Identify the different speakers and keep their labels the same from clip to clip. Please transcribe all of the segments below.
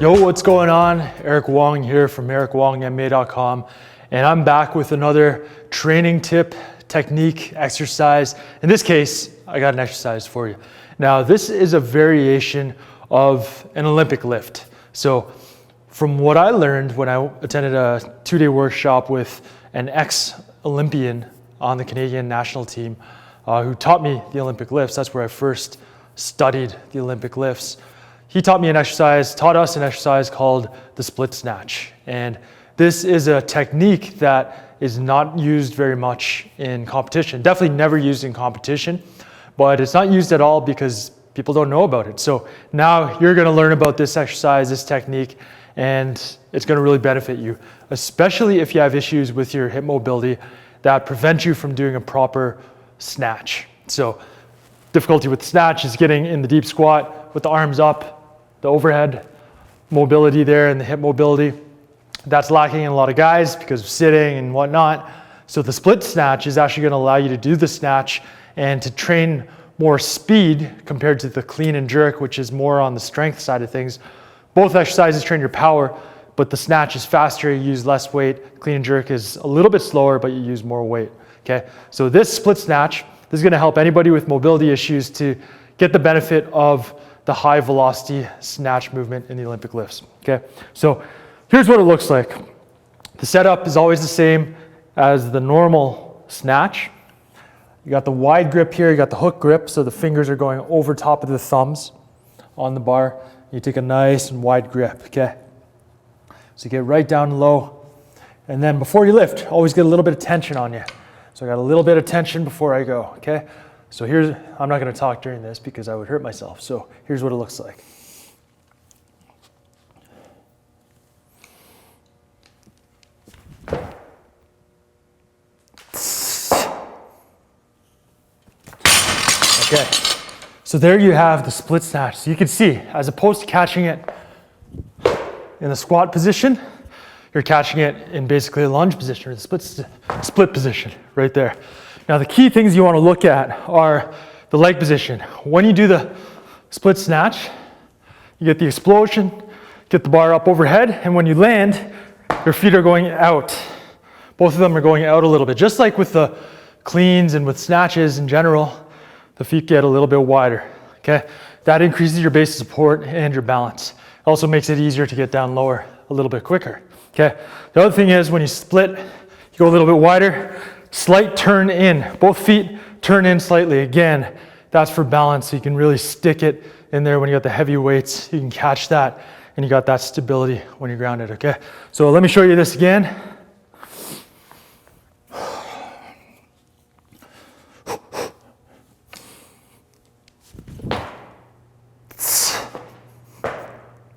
Speaker 1: Yo, what's going on? Eric Wong here from ericwongmma.com, and I'm back with another training tip, technique, exercise. In this case, I got an exercise for you. Now, this is a variation of an Olympic lift. So from what I learned when I attended a 2-day workshop with an ex-Olympian on the Canadian national team who taught me the Olympic lifts, that's where I first studied the Olympic lifts. He taught us an exercise called the SPLIT Snatch. And this is a technique that is not used very much in competition. Definitely never used in competition, but it's not used at all because people don't know about it. So now you're gonna learn about this exercise, this technique, and it's gonna really benefit you, especially if you have issues with your hip mobility that prevent you from doing a proper snatch. So difficulty with the snatch is getting in the deep squat with the arms up, the overhead mobility there and the hip mobility. That's lacking in a lot of guys because of sitting and whatnot. So the split snatch is actually going to allow you to do the snatch and to train more speed compared to the clean and jerk, which is more on the strength side of things. Both exercises train your power, but the snatch is faster, you use less weight. Clean and jerk is a little bit slower, but you use more weight. Okay, so this split snatch, this is going to help anybody with mobility issues to get the benefit of the high velocity snatch movement in the Olympic lifts. Okay, so here's what it looks like. The setup is always the same as the normal snatch. You got the wide grip here, you got the hook grip, so the fingers are going over top of the thumbs on the bar. You take a nice and wide grip, okay? So you get right down low, and then before you lift, always get a little bit of tension on you. So I got a little bit of tension before I go, okay? So here's, I'm not gonna talk during this because I would hurt myself. So here's what it looks like. Okay, so there you have the split snatch. So you can see, as opposed to catching it in the squat position, you're catching it in basically a lunge position or the split position right there. Now the key things you want to look at are the leg position. When you do the split snatch, you get the explosion, get the bar up overhead, and when you land, your feet are going out. Both of them are going out a little bit. Just like with the cleans and with snatches in general, the feet get a little bit wider, okay? That increases your base of support and your balance. Also makes it easier to get down lower a little bit quicker, okay? The other thing is when you split, you go a little bit wider, slight turn in. Both feet turn in slightly. Again, that's for balance, so you can really stick it in there when you got the heavy weights. You can catch that, and you got that stability when you're grounded, okay? So let me show you this again.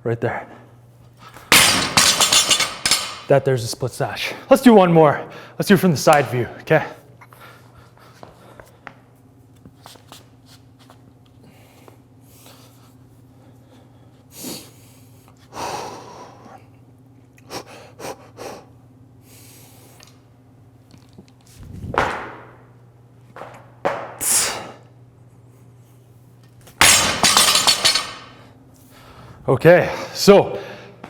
Speaker 1: Right there. There's a split snatch. Let's do one more. Let's do it from the side view, okay? Okay, so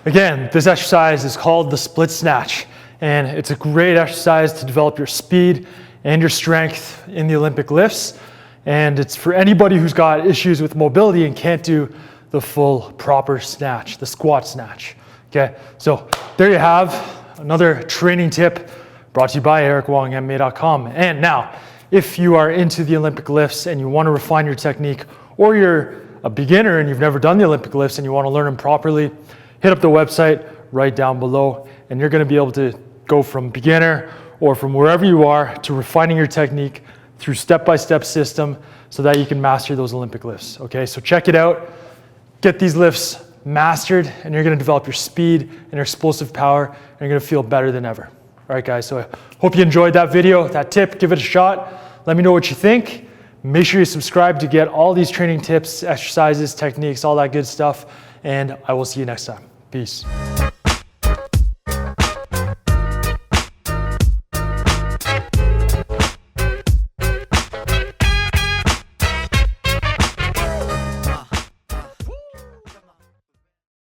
Speaker 1: again, this exercise is called the split snatch, and it's a great exercise to develop your speed and your strength in the Olympic lifts, and it's for anybody who's got issues with mobility and can't do the full proper snatch, the squat snatch. Okay, so there you have another training tip brought to you by ericwongmma.com. And now, if you are into the Olympic lifts and you want to refine your technique, or you're a beginner and you've never done the Olympic lifts and you want to learn them properly, hit up the website right down below, and you're going to be able to go from beginner or from wherever you are to refining your technique through step-by-step system so that you can master those Olympic lifts. Okay, so check it out, get these lifts mastered, and you're going to develop your speed and your explosive power, and you're going to feel better than ever. All right, guys, so I hope you enjoyed that video, that tip. Give it a shot. Let me know what you think. Make sure you subscribe to get all these training tips, exercises, techniques, all that good stuff, and I will see you next time. Peace.